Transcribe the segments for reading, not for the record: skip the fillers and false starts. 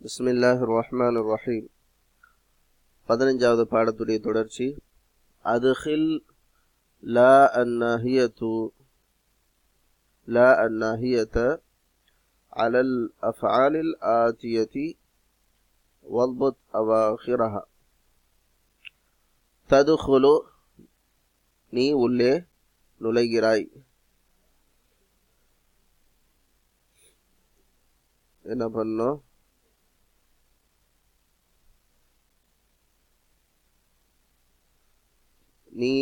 பிஸ்மில்லாஹிர் ரஹ்மானிர் ரஹீம். 15வது பாடத்துடைய தொடர்ச்சி. அதுகில் லா அந்நாஹியத அலல் அஃஆலில் ஆதியதி வல்பத் அவாஹிரஹா. ததுகுலு நீ உள்ளே நுழைகிறாய். என்ன பண்ணோம்? நீ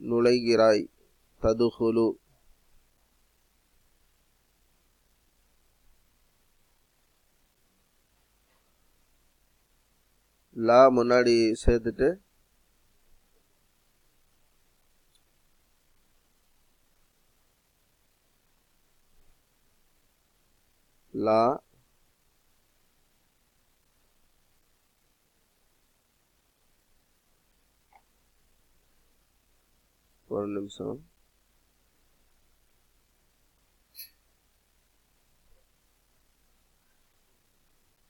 நுழைகிறாய். ததுகுலு லா முன்னாடி சேர்த்துட்டு லா ஒரு நிமிஷம்.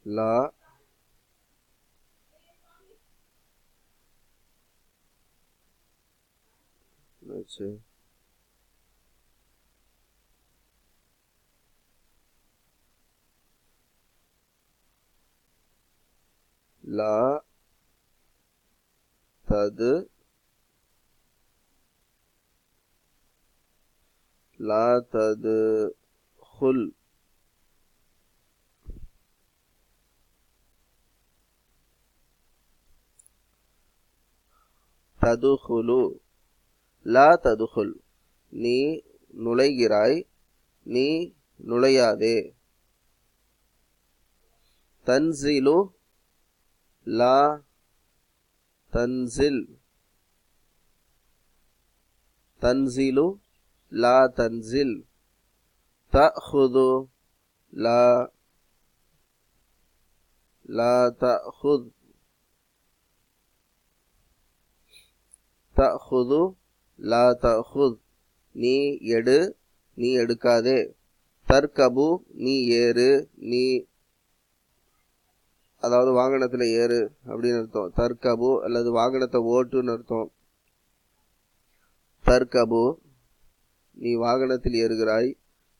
லா லா தது லா தது ஹுல் ததுகுலு லா ததுகுல் நீ நுழைகிறாய், நீ நுழையாதே. தன்சிலு லா தன்சில் தன்சிலு லா தன்சில். தஅஹுது லா தஅஹுத் தஅஹுது லா தஅஹுத் நீ எடு, நீ எடுக்காதே. தர்கபு நீ ஏறு, நீ அதாவது வாகனத்தில் ஏறு அப்படின்னு அர்த்தம். தர்கபு அல்லது வாகனத்தை ஓட்டுன்னு அர்த்தம். தர்கபு நீ வாகனத்தில் ஏறுகிறாய்,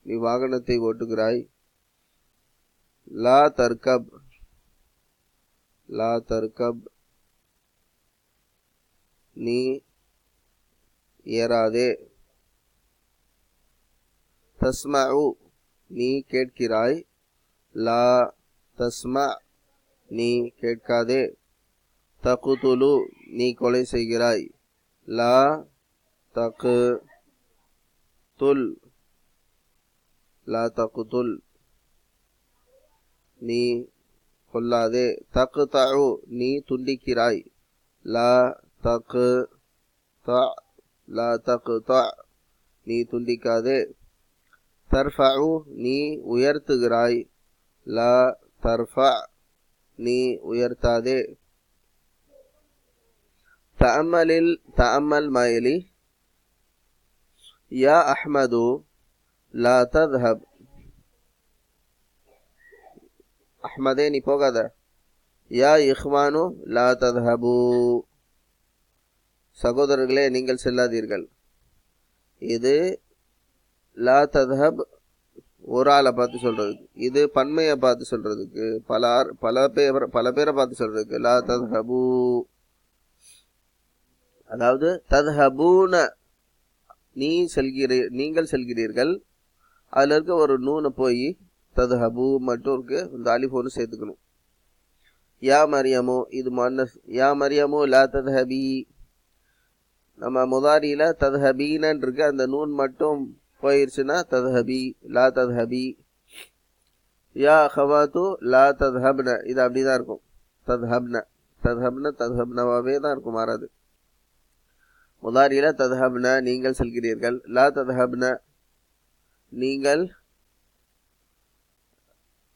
நீ வாகனத்தை ஓட்டுகிறாய். லா தர்கப் லா தர்கப் நீ ஏறாதே. தஸ்மஉ நீ கேட்கிறாய். லா தஸ்ம நீ கேட்காதே. தகுதுலு நீ கொலை செய்கிறாய். லா தகுதுல் லா தகுதுல் நீ கொல்லாதே. தகுதஉ நீ துண்டிக்கிறாய். லா தகுத லா தகுத நீ துண்டிக்காதே. தர்ஃபஉ நீ உயர்த்துகிறாய். லா தர்ஃப நீ உயர்த்தாதே. தஅம்மல் மாயலி. யா அஹ்மது லா தذهب அஹ்மதே நீ போகாத. யா இஹ்வானு லா தذهபு சகோதரர்களே நீங்கள் செல்லாதீர்கள். இது லா தذهب ஒரு ஆளை பார்த்து சொல்றதுக்கு, இது பன்மையை பார்த்து சொல்றதுக்கு, பல பேரை பார்த்து சொல்றதுக்கு. லா தذهபு அதாவது தذهபூன நீங்கள் செல்கிறீர்கள். அதுல இருக்க ஒரு நூனை போய் தذهபு மட்டும் இருக்கு, இந்த அலிஃபோன்னு சேர்த்துக்கணும். யா மரியமோ இது முன்னஸ். யா மரியமோ லா தذهபி. நம்ம முதாரியில தذهபீனன்னு இருக்கு, அந்த நூன் மட்டும் போயிருச்சுன்னா தذهபி லா தذهபி. யா அஹவாத்து லா தذهبன இது அப்படிதான் இருக்கும். தذهبனவாவே தான் இருக்கும், மாறாது. முதாரியில தذهبன நீங்கள் செல்கிறீர்கள். லா தذهبன நீங்கள்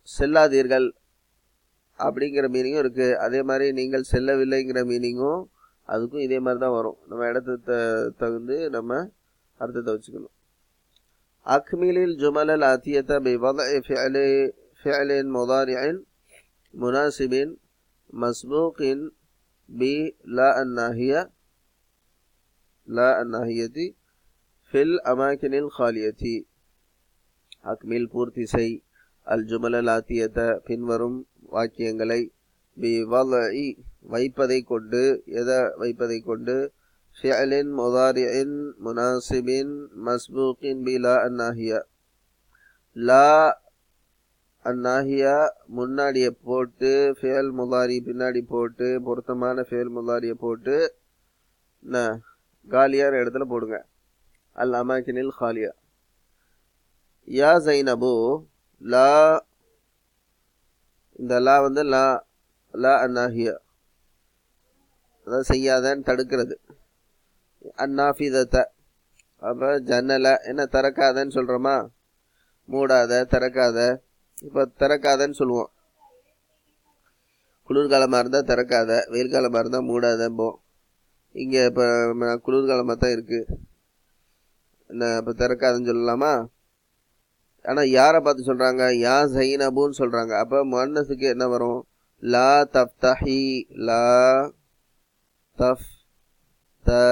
செல்லாதீர்கள் அப்படிங்கிற மீனிங்கும் இருக்கு. அதே மாதிரி நீங்கள் செல்லவில்லைங்கிற மீனிங்கும் அதுக்கும் இதே மாதிரி தான் வரும். நம்ம இடத்தை தகுந்து நம்ம அர்த்தத்தை வச்சுக்கணும். أكمل الجمل الآتية بوضع فعل مضارع முனாசிபின் மஸ்பூகின் பி லா அந்நாஹியதி ஃபில் அமாக்கினில் காலியதி. அக்மில் பூர்த்தி செய் அல் ஜுமலல் ஆத்தியத பின்வரும் வாக்கியங்களை பி வல்இ வைப்பதை கொண்டு எதை வைப்பதை கொண்டு ஃபிஅலின் முதாரிஇன் முனாசிபின் மஸ்பூகின் பி லா அந்நாஹியா. லா அந்நாஹியா முன்னாடியே போட்டு ஃபிஅல் முதாரி பின்னாடி போட்டு பொருத்தமான ஃபிஅல் முதாரியை போட்டு காலியான இடத்துல போடுங்க. அல் அமாக்கினில் காலியா. யா ஜைனபு லா, இந்த லா வந்து லா லா அந்நாஹியா, அதாவது செய்யாதன்னு தடுக்கிறது. அந்நாஃபிதத்த அப்போ ஜன்னல என்ன திறக்காதன்னு சொல்கிறோமா, மூடாத திறக்காத. இப்போ திறக்காதன்னு சொல்லுவோம். குளிர்காலமாக இருந்தால் திறக்காத, வெயில் காலமாக இருந்தால் மூடாதப்போ. இங்கே இப்போ குளிர்காலமாக தான் இருக்குது, என்ன இப்போ திறக்காதுன்னு சொல்லலாமா? ஆனால் யாரை பார்த்து சொல்கிறாங்க? யா ஜைனபுன்னு சொல்கிறாங்க. அப்போ முன்னஸுக்கு என்ன வரும்? லா தஃப்தஹி, லா தஃப்தஹி,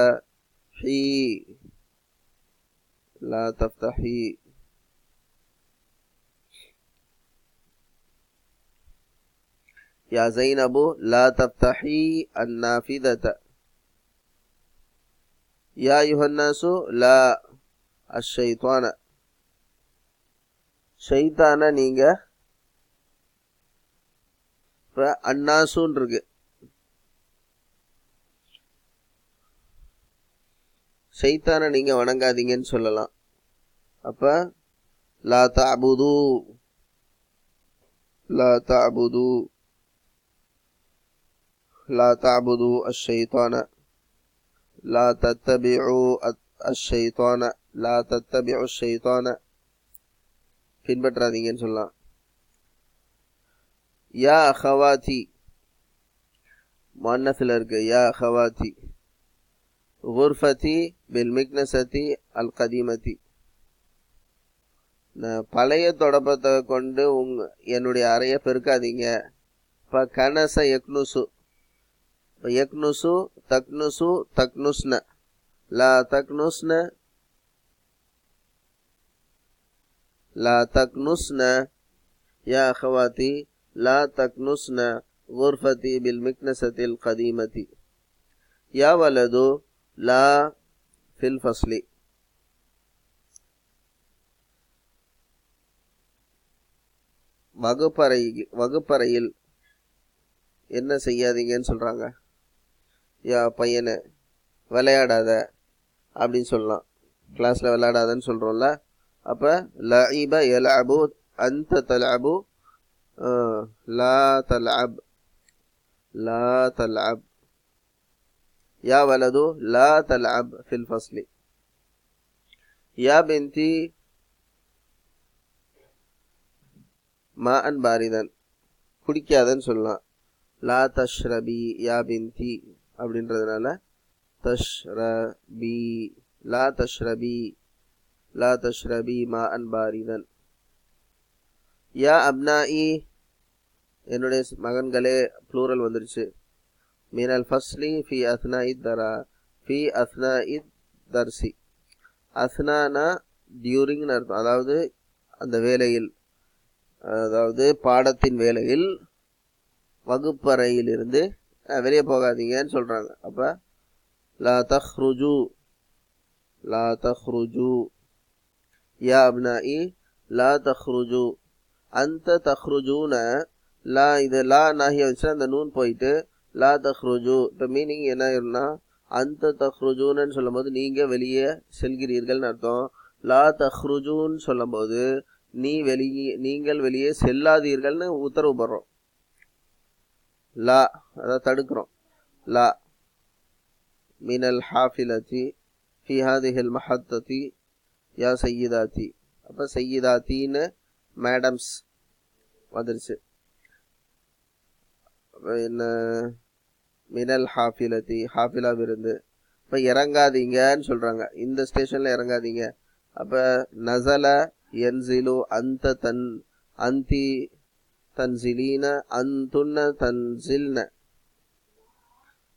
லா தஃப்தஹி. யா ஜைனபு லா தஃப்தஹி அந்நாஃபிதத. யா யுஹன்னாசு லா அஷ்ஷைத்வான, ஷைத்தான நீங்க. இப்போ அன்னாசுன்னு இருக்கு, ஷைத்தான நீங்க வணங்காதீங்கன்னு சொல்லலாம். அப்ப லா தஅபுது, லா தஅபுது, லா தஅபுது அஷ்ஷைத்தான, லா தத்தபிஉ அஷ்ஷைத்தான, லா தத்தபிஉ அஷ்ஷைத்தான, பின்பற்றாதீங்கன்னு சொல்லலாம். யா அஹவாதி முன்னஸில் இருக்கு, யா அஹவாதி. குர்ஃபதி பில் மிக்னசதி அல் கதீமதி, பழைய தொடப்பத்தை கொண்டு என்னுடைய அறையை பெருக்காதீங்க. இப்போ கனச யக்னுசு, யக்னுசு தக்னுசு தக்னுஸ்ன, லா தக்னுஸ்ன, லா தக்னுஸ்ன. யா அஹவாதி லா தக்னுஸ்ன குர்ஃபதி பில் மிக்னசதி அல் கதீமதி. யா வலது லா ஃபில் ஃபஸ்லி, வகுப்பறையில் என்ன செய்யாதீங்கன்னு சொல்றாங்க? யா பையனை விளையாடாத அப்படின்னு சொல்லலாம். கிளாஸ்ல விளையாடாதன்னு சொல்றோம்ல. அப்ப லஇப யல்அபு அன்த தல்அபு, லா தல்அப், லா தல்அப். யா வலது லா தல்அப் ஃபில் ஃபஸ்லி. யா பின்தி மாஅன் பாரிதன், குடிக்காதன்னு சொல்லலாம். லா தஷ்ரபி யா பின்தி அப்படின்றதுனால தஷ்ரபி, லா தஷ்ரபி, லா தஷ்ரபி மாஅன் பாரிதன். யா அப்னாஇ என்னுடைய மகன்களே, ப்ளூரல் வந்துருச்சு. மினல் ஃபஸ்லி ஃபி அஸ்னாஇத் தரா, ஃபி அஸ்னாஇத் தர்சி. அஸ்னானா டியூரிங்னு அர்த்தம், அதாவது அந்த வேளையில், அதாவது பாடத்தின் வேளையில் வகுப்பறையிலிருந்து வெளியே போகாதீங்கன்னு சொல்றாங்க. அப்ப லா தஹ்ருஜு, லா தஹ்ருஜு. யா அப்னாஇ லா தஹ்ருஜு, அந்த தஹ்ருஜூன. லா, இது லா நாஹியா வச்சுன்னா அந்த நூன் போயிட்டு லா தஹ்ருஜு. இப்போ மீனிங் என்ன ஆயிரும்னா, அந்த தஹ்ருஜூன்னு சொல்லும் போது நீங்க வெளியே செல்கிறீர்கள்னு அர்த்தம். லா தஹ்ருஜூன்னு சொல்லும் போது நீங்கள் வெளியே செல்லாதீர்கள்னு உத்தரவு போடுறோம். லா அதாவது தடுக்கிறோம். லா மினல் ஹாஃபிலதி ஃபி ஹாதிஹில் மஹத்ததி யா சையிதாத்தி. அப்போ சையிதாத்தின்னு மேடம்ஸ் வந்துருச்சு. என்ன மினல் ஹாஃபிலதி, ஹாஃபிலா விருந்து. இப்போ இறங்காதீங்கன்னு சொல்கிறாங்க, இந்த ஸ்டேஷனில் இறங்காதீங்க. அப்போ நசல என்சிலு அந்த தன் அந்தி தன்சிலீன, அந்துன்ன தன்சில்ன,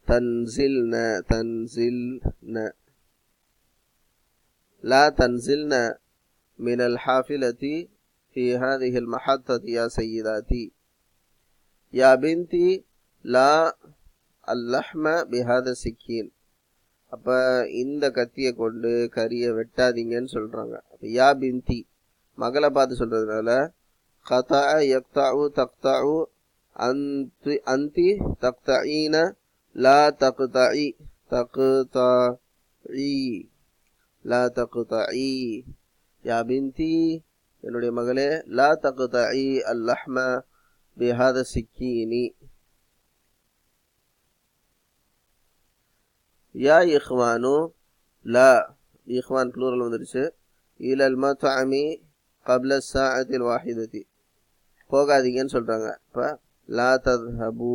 தன்சில்ன தன்சில்ன. லா தன்சில்ன மினல் ஹாஃபிலதி ஃபி ஹாதிஹில் மஹத்ததி யா சய்யிதாதி. யா பின்தி லா அல்லஹ்ம பிஹாத சிக்கீன். அப்போ இந்த கத்தியை கொண்டு கறியை வெட்டாதீங்கன்னு சொல்கிறாங்க. அப்போ யா பின்தி மகளை பார்த்து சொல்கிறதுனால கதா யக்தாஉ தக்தாஉ அந்தி அந்தி தக்தஈன லா தக்தஇ தக்தஇ லா தக்தஇ. யா பின்தி என்னுடைய மகளே, லா தக்தஇ அல்லஹ்ம பிஹாத சிக்கீனி. யா இஹ்வானு லா, இஹ்வான் ப்ளூரல் வந்துருச்சு. இலல் மத்அமி கப்ல ஸாஅத்தில் வாஹிததி, போகாதீங்கன்னு சொல்கிறாங்க. இப்போ லா தத்ஹபு,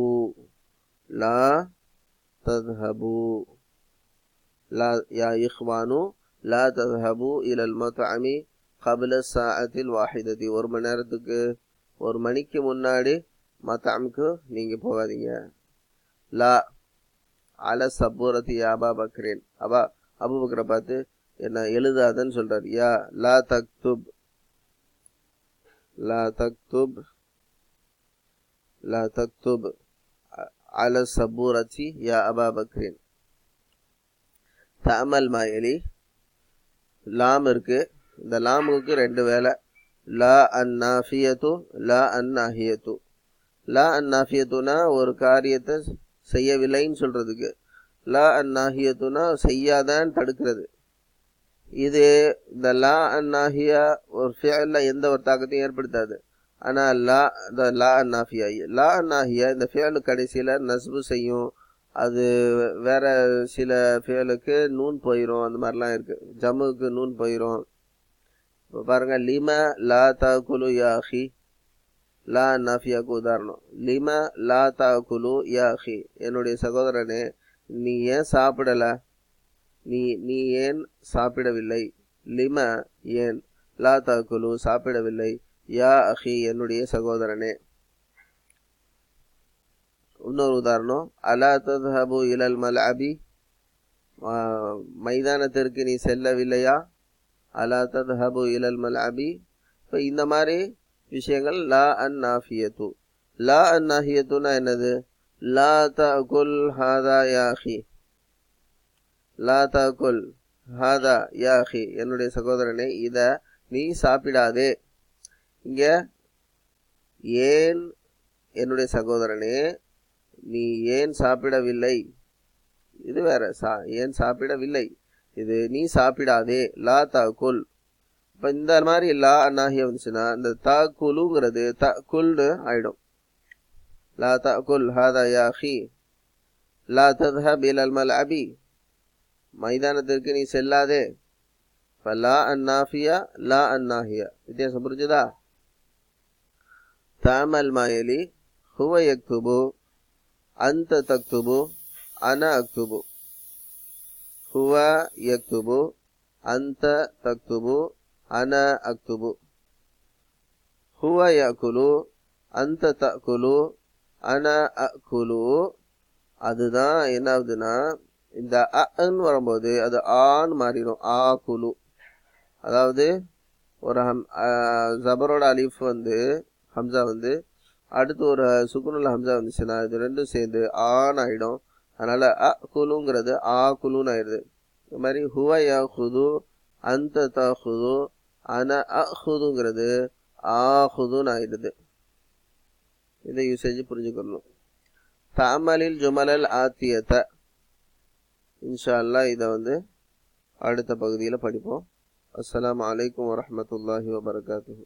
லா தத்ஹபு, லா யா இஹ்வானு லா தத்ஹபு இலல் மத்அமி கப்ல ஸாஅத்தில் வாஹிததி. ஒரு மணி நேரத்துக்கு, ஒரு மணிக்கு முன்னாடி மத்அமுக்கு நீங்கள் போகாதீங்க. லா அல சபூரத்தி அபா பக்ரேன், அபூபக்கரை பார்த்து என்ன எழுதாதன்னு சொல்றார். யா லா தக்துப், லா தக்துப், லா தக்துப் அல சபூரத்தி யா அபா பக்ரேன். தஅமல் மாயலி, லாம் இருக்கு. இந்த லாமுக்கு ரெண்டு வேலை. லா அன் நாஃபியத்து, லா அன் நாஹியத்து. லா அன் நாஃபியத்துனா ஒரு காரியத்தை செய்யவில்லைன்னு சொல்றதுக்கு, லா அன் நாஹியத்துனா செய்யாதான்னு தடுக்கிறது. இது இந்த லா அன் நாஹியா ஒரு ஃபிஅல்ல எந்த ஒரு தாக்கத்தையும் ஏற்படுத்தாது. ஆனால் லா அன் நாஃபியா, லா அன் நாஹியா இந்த ஃபிஅலு கடைசியில் நஸ்பு செய்யும். அது வேற சில ஃபிஅலுக்கு நூன் போயிடும். அந்த மாதிரிலாம் இருக்கு. ஜம்முக்கு நூன் போயிடும். இப்போ பாருங்க, லிம லா தாக்குலு யா அஹி, லா நாஃபியாவுக்கு உதாரணம். லிம லா தாக்குலு யா அஹி, என்னுடைய சகோதரனே நீ ஏன் சாப்பிடல, நீ ஏன் சாப்பிடவில்லை. லிம ஏன், லா தாக்குலு சாப்பிடவில்லை, யா அஹி என்னுடைய சகோதரனே. இன்னொரு உதாரணம், அலா தத்ஹபு இலல் மல்அபி, மைதானத்திற்கு நீ செல்லவில்லையா. அலா தத்ஹபு இலல் மல்அபி. இப்போ இந்த மாதிரி விஷயங்கள் லா அன் நாஃபியத்து. லா அன் நாஹியத்துனா என்னது, லா தஅகுல் ஹாதா யா அஹி, லா தஅகுல் ஹாதா யா அஹி என்னுடைய சகோதரனே இதை நீ சாப்பிடாதே. இங்க ஏன் என்னுடைய சகோதரனே நீ ஏன் சாப்பிடவில்லை, இது வேற. ஏன் சாப்பிடவில்லை, இது நீ சாப்பிடாதே. லா தஅகுல். இப்போ இந்த மாதிரி லா அன்னாஹியா வந்துச்சுன்னா இந்த தஅகுலுங்கிறது தஅகுல்னு ஆயிடும். லா தஅகுல் ஹாதா யா அஹி, லா தத்ஹப் இலல் மல்அபி, மைதானத்திற்கு நீ செல்லாதே. இப்போ லா அன்னாஃபியா லா அன்னாஹியா வித்தியாசம் புரிஞ்சுதா. தஅமல் மாயலி ஹுவ யக்துபு அந்த தக்துபு அன அக்துபு. ஹுவ யக்துபு அந்த தக்துபு அன அக்துபு. ஹுவ யஅகுலு அந்த தஅகுலு அன அகுலு. அதுதான் என்ன ஆகுதுன்னா, இந்த அன்னு வரும்போது அது ஆன்னு மாறிடும். ஆ குலு. அதாவது ஒரு ஜபரோட அலிஃப் வந்து ஹம்சா வந்து அடுத்து ஒரு சுக்குனுள்ள ஹம்சா வந்துச்சுன்னா இது ரெண்டும் சேர்ந்து ஆன் ஆகிடும். அதனால அ குலுங்கிறது ஆ குலுன்னு ஆயிடுது. இது மாதிரி ஹுவ யா ஹுது அந்த தஹுது அன அ ஹுதுங்கிறது ஆ ஹுதுன்னு ஆயிடுது. இதை யூசேஜ் புரிஞ்சுக்கணும். தஅமலில் ஜுமலல் ஆத்தியத, இன்ஷா அல்லாஹ் இதை வந்து அடுத்த பகுதியில் படிப்போம். அஸ்ஸலாமு அலைக்கும் வரஹ்மத்துல்லாஹி வபரகாத்துஹு.